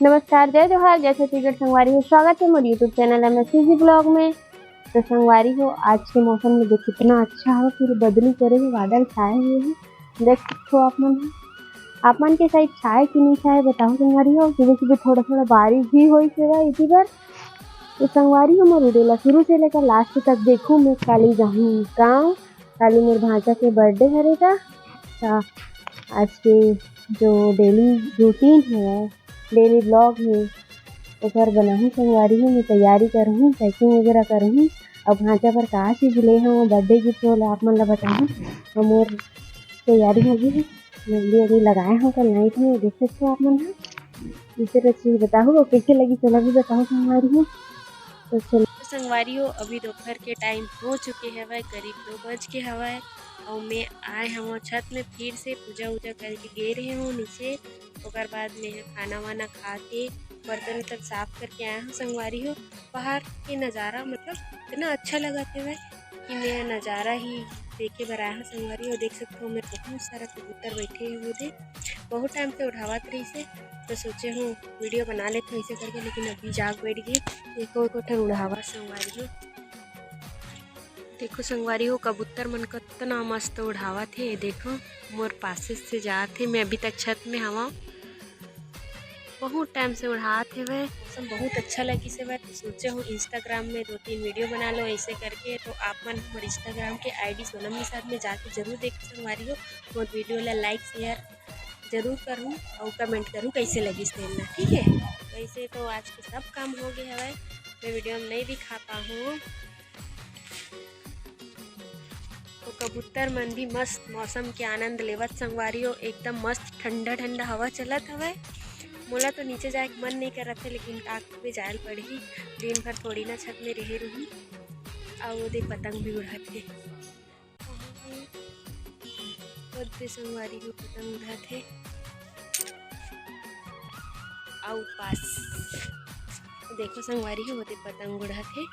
नमस्कार, जय जोहार, जय छत्तीसगढ़ संगवारी हो। स्वागत है मोर यूट्यूब चैनल MSCG ब्लॉग में। तो संगवारी हो, आज के मौसम में देखो कितना अच्छा है, पूरी बदली करे हुए बादल छाए हुए हैं। देख सकते हो आप मन के साइड छाए कि नहीं छाए बताओ संगवारी हो। सुबह सुबह थोड़ा थोड़ा बारिश भी हुई है इसी बार। तो संगवारी हो, मोर वीडियो ला शुरू से लेकर लास्ट तक देखूँ। मैं काली जाऊँ गाँव, काली मोर भांजा के बर्थडे हरे था। आज के जो डेली रूटीन है, डेली ब्लॉग है, ओकर बनाहूँ संगवारी हो। मैं तैयारी करहूँ, पैकिंग वगैरह करहूँ। और भांजा पर का चीज़ ले हूँ, बर्थडे गिफ्ट वाला आप मन ला बताहूँ। और मोर तैयारी होगी है, मेहंदी अभी लगाए हूँ कल नाइट में, देख सकते हो आप मन है। इसे चीज़ बताहूँ और कैसे लगी चला भी बताऊँ संगवारी हो। तो चलो संगवारी हो, अभी दोपहर के टाइम हो चुके हवय, करीब 2 बज के हवय। और मैं आए हम छत में फिर से पूजा उजा करके गे रहे हूँ नीचे। ओकर बाद में खाना वाना खा के बर्तन वर्तन साफ करके आया हूँ संगवारी हो। बाहर के नज़ारा मतलब इतना अच्छा लगा था कि मैं नज़ारा ही देखे बर आया हूँ संगवारी हो। देख सकते हो मेरे बहुत सारा कबूतर बैठे हुए थे, बहुत टाइम से उठावत रही से, तो सोचे हूँ वीडियो बना लेते हैं ऐसे करके, लेकिन अभी जाग बैठ गई। एको ठन उड़ावा संगवारी हो। देखो संगवारी हो, कबूतर मन कितना मस्त उड़ावा थे। देखो मोर पासे से जाते, मैं अभी तक छत में हवा, बहुत टाइम से उड़ात है वह। मौसम बहुत अच्छा लगी से वह, तो सोचे हूँ इंस्टाग्राम में 2-3 वीडियो बना लो ऐसे करके। तो आप मन हमारे इंस्टाग्राम के ID सोनम निषाद में जाके जरूर देख संगवारी हो। और वीडियो ला लाइक शेयर जरूर करूँ और कमेंट करूँ कैसे लगी तेलना, ठीक है। वैसे तो आज के सब काम हो गए हवे, मैं वीडियो में नहीं दिखा पाऊँ। तो कबूतर मन भी मस्त मौसम के आनंद लेवत संगवारी हो। एकदम मस्त ठंडा ठंडा हवा चलत हवे। मोला तो नीचे जाए मन नहीं करत है, लेकिन का में जायल पड़ही, दिन भर थोड़ी ना छत में रहे रहूँ। और दे पतंग भी उड़ात है, संगवारी हो पतंग उड़ात है। आउ पास देखो संगवारी हो, होते पतंग उड़ात है।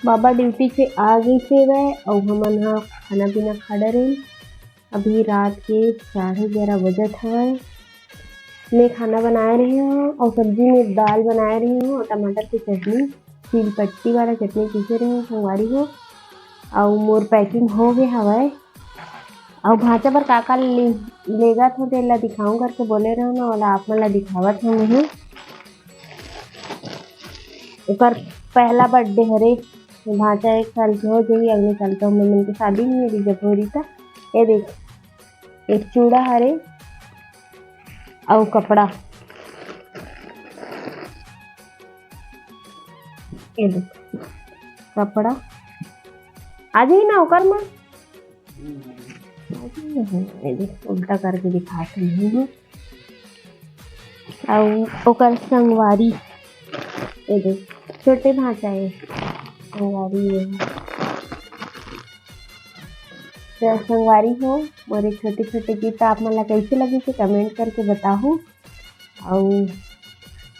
बाबा ड्यूटी से आ गई से वह, और हमन हा खाना पीना खा डरे। अभी रात के 11:30 बजत है। मैं खाना बनाए रही हूँ और सब्जी में दाल बनाए रही हूँ और टमाटर की चटनी, सील पट्टी वाला चटनी पीसे रही हूँ संगवारी हो। और मोर पैकिंग हो गए हवाए। और भांचा पर काका लेगा तो तेला दिखाऊं करके बोले रहो ना, वाला आप मन ला दिखावत हूँ मैं। ओकर पहला बर्थडे हरे, भांचा 1 साल के हो जाई, अगले साल तो मम्मी की शादी में मेरी जब हो रही था। ये देख, एक चूड़ा हरे और कपड़ा, ये देख कपड़ा आ जाई ना ओकर में। ये देख उल्टा करके दिखाते हैं। और ओकर संगवारी, ये देख छोटे भांचा है संगवारी। तो संगवारी हो, मोरे छोटे छोटे गीत आप मन ला कैसे लगी से कमेंट करके बताओ। और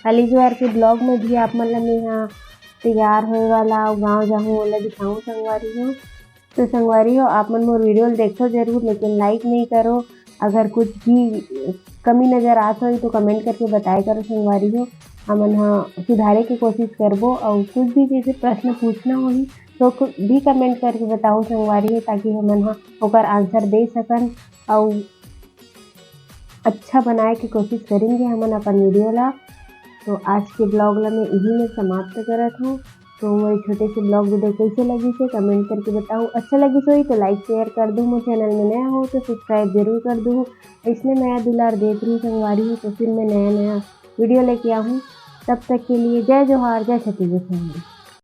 खाली जोहर के ब्लॉग में भी आप मन ला मैं यहाँ तैयार होए वाला और गाँव जाऊँ वाला दिखाऊँ संगवारी हो। तो संगवारी हो, आप मन मोर वीडियो देखो जरूर, लेकिन लाइक नहीं करो। अगर कुछ भी कमी नज़र आत हो तो कमेंट करके बताए करो संगवारी हो। हमन हाँ सुधारे की कोशिश करबो। और कुछ भी जैसे प्रश्न पूछना होगी तो भी कमेंट करके बताओ संगवारी हो, ताकि हमन हाँ ओकर आंसर दे सकन और अच्छा बनाए की कोशिश करेंगे हमन अपन वीडियो ला। तो आज के ब्लॉग ला मैं यही में समाप्त करत हूँ। तो मेरे छोटे से ब्लॉग वीडियो कैसे लगी से कमेंट करके बताओ। अच्छा लगी सोई तो लाइक शेयर कर दूँ, मोर चैनल में नया हो तो सब्सक्राइब जरूर कर दूँ। इसलिए नया दुलार देख रही संगवारी हो, तो फिर मैं नया वीडियो लेके आऊँ। तब तक के लिए जय जोहार, जय छत्तीसगढ़।